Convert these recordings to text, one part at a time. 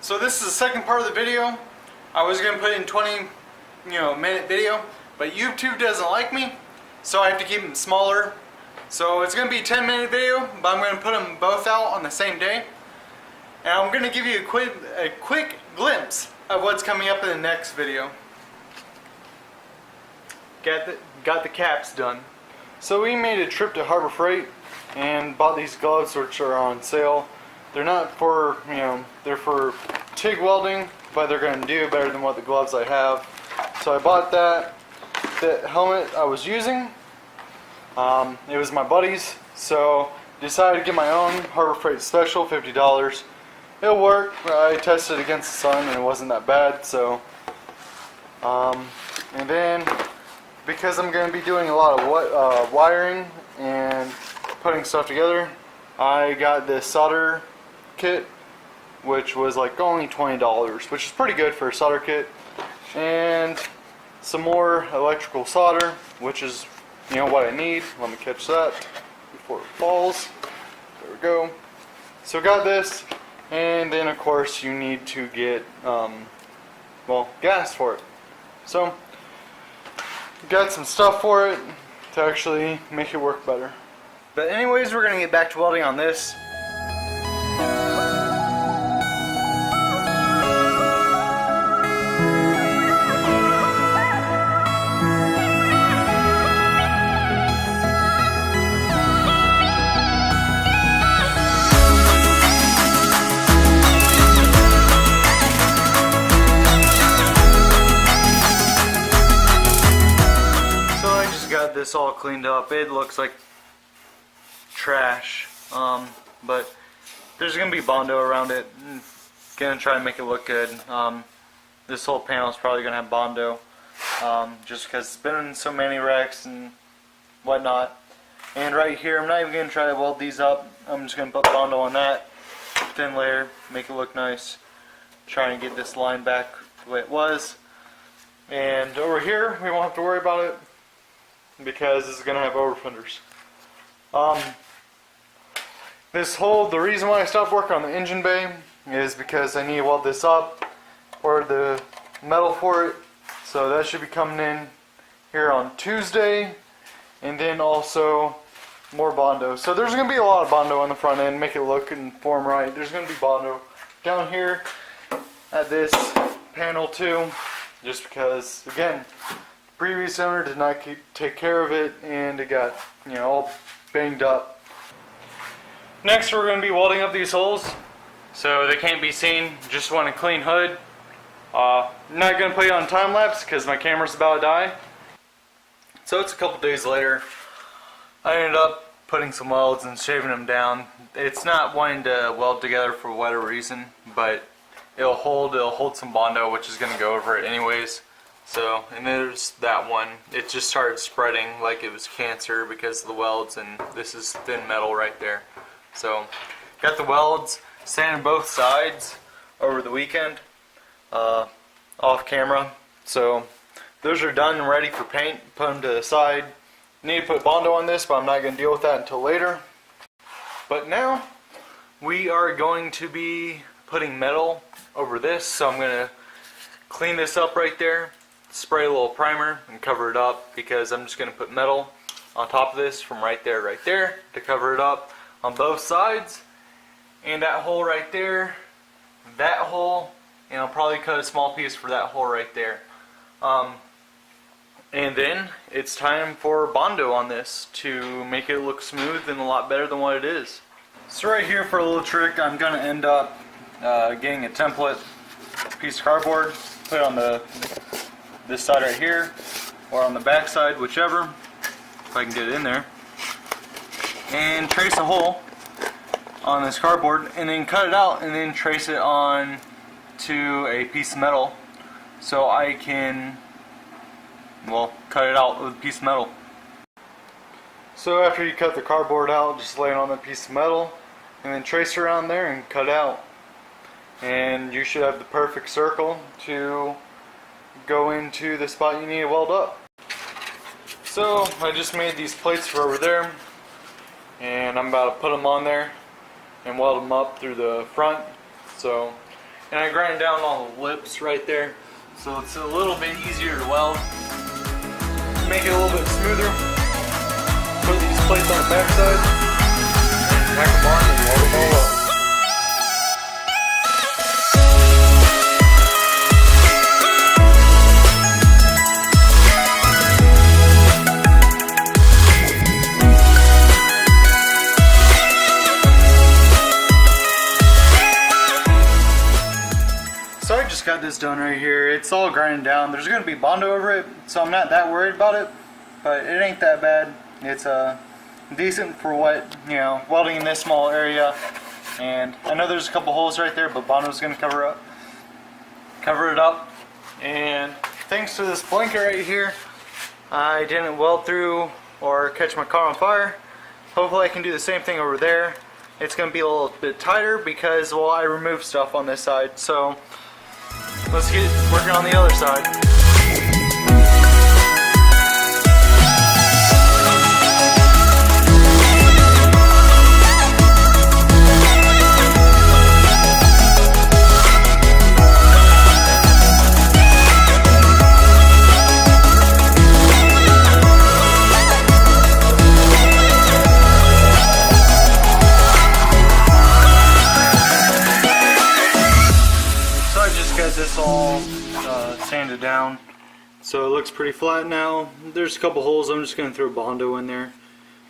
So this is the second part of the video. I was going to put in 20-minute video, but YouTube doesn't like me, so I have to keep them smaller. So it's going to be a 10-minute video, but I'm going to put them both out on the same day. And I'm going to give you a quick glimpse of what's coming up in the next video. Got the caps done. So we made a trip to Harbor Freight and bought these gloves, which are on sale. They're not for, they're for TIG welding, but they're going to do better than what the gloves I have. So I bought that. The helmet I was using, it was my buddy's, so decided to get my own Harbor Freight special, $50. It'll work. I tested against the sun and it wasn't that bad. So, and then because I'm going to be doing a lot of wiring and putting stuff together, I got this solder kit, which was like only $20, which is pretty good for a solder kit, and some more electrical solder, which is what I need. Let me catch that before it falls. There we go. So got this, and then of course you need to get gas for it. So got some stuff for it to actually make it work better. But anyways, we're gonna get back to welding on this. This all cleaned up. It looks like trash, but there's gonna be Bondo around it. Gonna try and make it look good. This whole panel is probably gonna have Bondo, just because it's been in so many wrecks and whatnot. And right here, I'm not even gonna try to weld these up. I'm just gonna put Bondo on that thin layer, make it look nice. Trying to get this line back the way it was. And over here, we won't have to worry about it, because this is going to have over fenders. The reason why I stopped working on the engine bay is because I need to weld this up, or the metal for it. So that should be coming in here on Tuesday, and then also more Bondo. So there's going to be a lot of Bondo on the front end, make it look and form right. There's going to be Bondo down here at this panel too, just because, again, previous owner did not take care of it, and it got all banged up. Next, we're going to be welding up these holes so they can't be seen. Just want a clean hood. Not going to put it on time lapse because my camera's about to die. So it's a couple days later. I ended up putting some welds and shaving them down. It's not wanting to weld together for whatever reason, but it'll hold some Bondo, which is going to go over it anyways. So, and there's that one. It just started spreading like it was cancer because of the welds, and this is thin metal right there. So, got the welds sanded both sides over the weekend, off camera. So, those are done and ready for paint. Put them to the side. Need to put Bondo on this, but I'm not going to deal with that until later. But now, we are going to be putting metal over this. So, I'm going to clean this up right there. Spray a little primer and cover it up, because I'm just going to put metal on top of this from right there to cover it up on both sides. And that hole right there, that hole, and I'll probably cut a small piece for that hole right there. And then it's time for Bondo on this to make it look smooth and a lot better than what it is. So right here, for a little trick, I'm going to end up getting a template piece of cardboard, put it on this side right here, or on the back side, whichever, if I can get it in there, and trace a hole on this cardboard, and then cut it out, and then trace it on to a piece of metal, so I can, cut it out with a piece of metal. So after you cut the cardboard out, just lay it on the piece of metal, and then trace around there and cut out, and you should have the perfect circle to go into the spot you need to weld up. So I just made these plates for over there, and I'm about to put them on there and weld them up through the front. So and I grind down all the lips right there, so it's a little bit easier to weld. Make it a little bit smoother. Put these plates on the back side, tack them on, and weld them all up. So I just got this done right here. It's all grinded down. There's going to be Bondo over it, so I'm not that worried about it. But it ain't that bad. It's decent for what, you know, welding in this small area. And I know there's a couple holes right there, but Bondo's going to cover it up. And thanks to this blanket right here, I didn't weld through or catch my car on fire. Hopefully I can do the same thing over there. It's going to be a little bit tighter because, well, I removed stuff on this side. So let's get working on the other side. This all sanded down, so it looks pretty flat now. There's a couple holes. I'm just going to throw Bondo in there,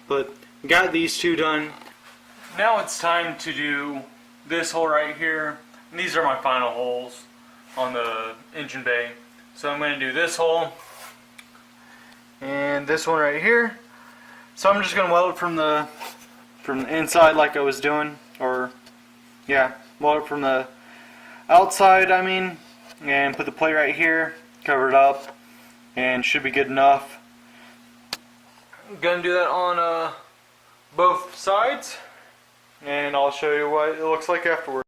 but got these two done. Now it's time to do this hole right here. And these are my final holes on the engine bay. So I'm going to do this hole and this one right here. So I'm just going to weld it from the inside like I was doing, or yeah, weld it from the outside, I mean, and put the plate right here, cover it up, and should be good enough. I'm gonna do that on both sides, and I'll show you what it looks like afterward.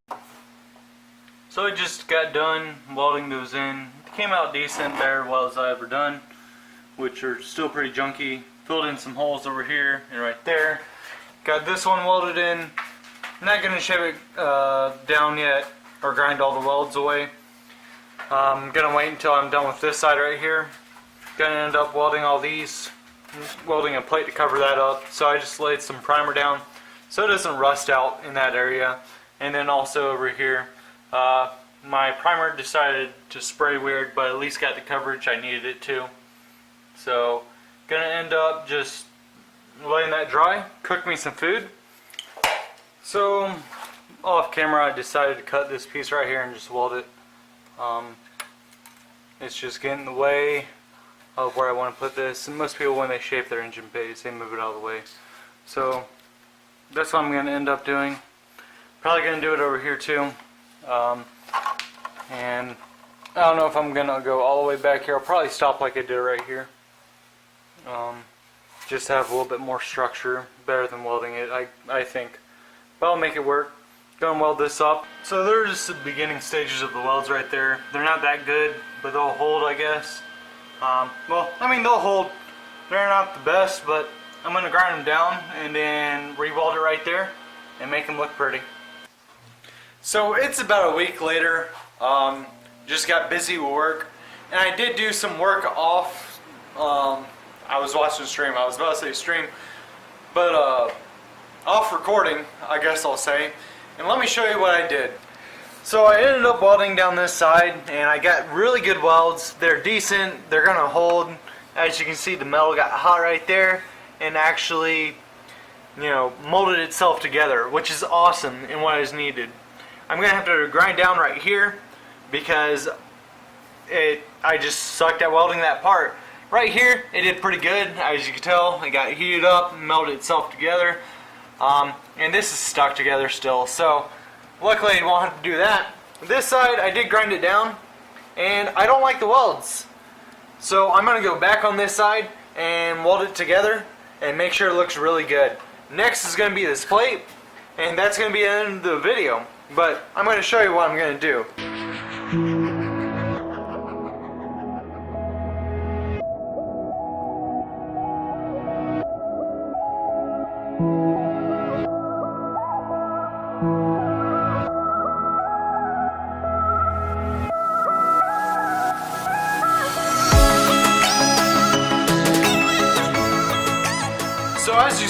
So I just got done welding those in. It came out decent, better welds I ever done, which are still pretty junky. Filled in some holes over here and right there. Got this one welded in. I'm not gonna shave it down yet, or grind all the welds away. I'm gonna wait until I'm done with this side right here. Gonna end up welding all these, welding a plate to cover that up. So I just laid some primer down so it doesn't rust out in that area. And then also over here, my primer decided to spray weird, but at least got the coverage I needed it to. So gonna end up just letting that dry, cook me some food. So off camera I decided to cut this piece right here and just weld it. It's just getting in the way of where I want to put this, and most people when they shape their engine bays they move it out of the way. So that's what I'm going to end up doing. Probably going to do it over here too. And I don't know if I'm going to go all the way back here. I'll probably stop like I did right here. Just have a little bit more structure, better than welding it, I think. But I'll make it work. Gonna weld this up. So there's the beginning stages of the welds right there. They're not that good, but they'll hold, I guess. Well, I mean, they'll hold. They're not the best, but I'm gonna grind them down and then re-weld it right there and make them look pretty. So it's about a week later. Just got busy with work, and I did do some work off. I was watching the stream. I was about to say stream, but off recording, I guess I'll say. And let me show you what I did. So I ended up welding down this side, and I got really good welds. They're decent, they're gonna hold. As you can see, the metal got hot right there and actually, you know, molded itself together, which is awesome and what is needed. I'm gonna have to grind down right here because I just sucked at welding that part. Right here, it did pretty good. As you can tell, it got heated up, melted itself together. And this is stuck together still, so luckily I won't have to do that. This side, I did grind it down, and I don't like the welds. So I'm going to go back on this side and weld it together and make sure it looks really good. Next is going to be this plate, and that's going to be the end of the video. But I'm going to show you what I'm going to do.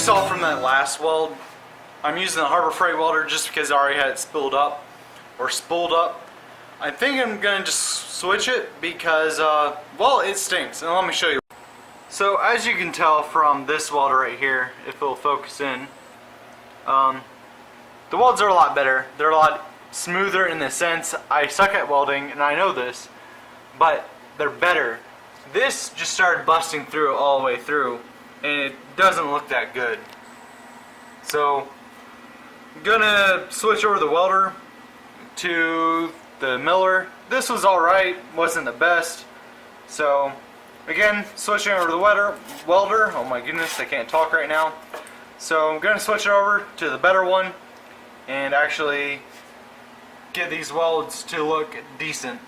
saw from that last weld, I'm using the Harbor Freight welder just because I already had it spooled up. I think I'm going to just switch it because, well, it stinks. And let me show you. So as you can tell from this welder right here, if it'll focus in, the welds are a lot better. They're a lot smoother in the sense I suck at welding and I know this, but they're better. This just started busting through all the way through and it doesn't look that good. So I'm gonna switch over the welder to the miller. This was alright, wasn't the best. So again, switching over to the welder. Oh my goodness, I can't talk right now. So I'm gonna switch it over to the better one and actually get these welds to look decent.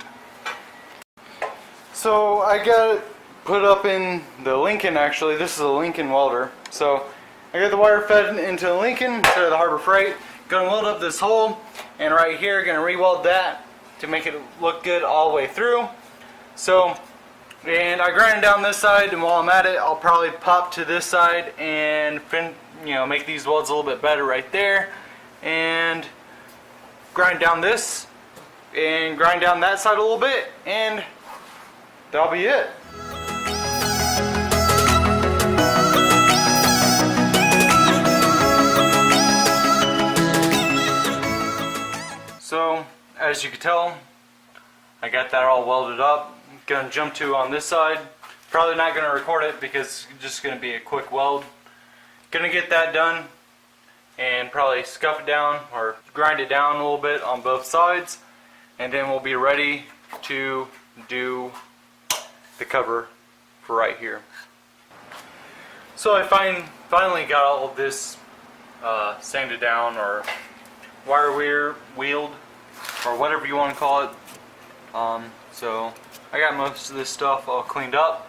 So I got it put up in the Lincoln. Actually, this is a Lincoln welder. So I got the wire fed into the Lincoln instead of the Harbor Freight. Gonna weld up this hole, and right here gonna re-weld that to make it look good all the way through. So, and I grinded down this side, and while I'm at it, I'll probably pop to this side and make these welds a little bit better right there, and grind down this and grind down that side a little bit, and that'll be it. So as you can tell, I got that all welded up. Gonna jump to on this side. Probably not gonna record it because it's just gonna be a quick weld. Gonna get that done and probably scuff it down or grind it down a little bit on both sides, and then we'll be ready to do the cover for right here. So I finally got all of this sanded down or wire wheeled or whatever you want to call it. So I got most of this stuff all cleaned up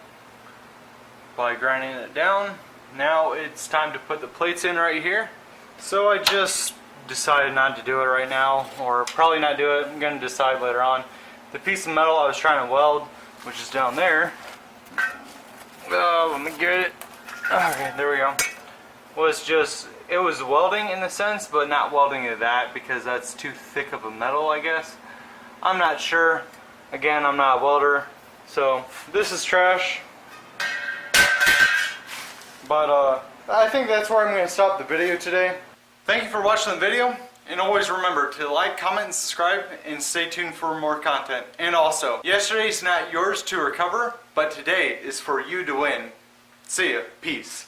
by grinding it down. Now it's time to put the plates in right here. So I just decided not to do it right now, or probably not do it. I'm going to decide later on. The piece of metal I was trying to weld, which is down there, let me get it. Okay, there we go. It was welding in the sense, but not welding to that because that's too thick of a metal, I guess. I'm not sure. Again, I'm not a welder, so this is trash. But I think that's where I'm going to stop the video today. Thank you for watching the video, and always remember to like, comment, and subscribe, and stay tuned for more content. And also, yesterday's not yours to recover, but today is for you to win. See ya. Peace.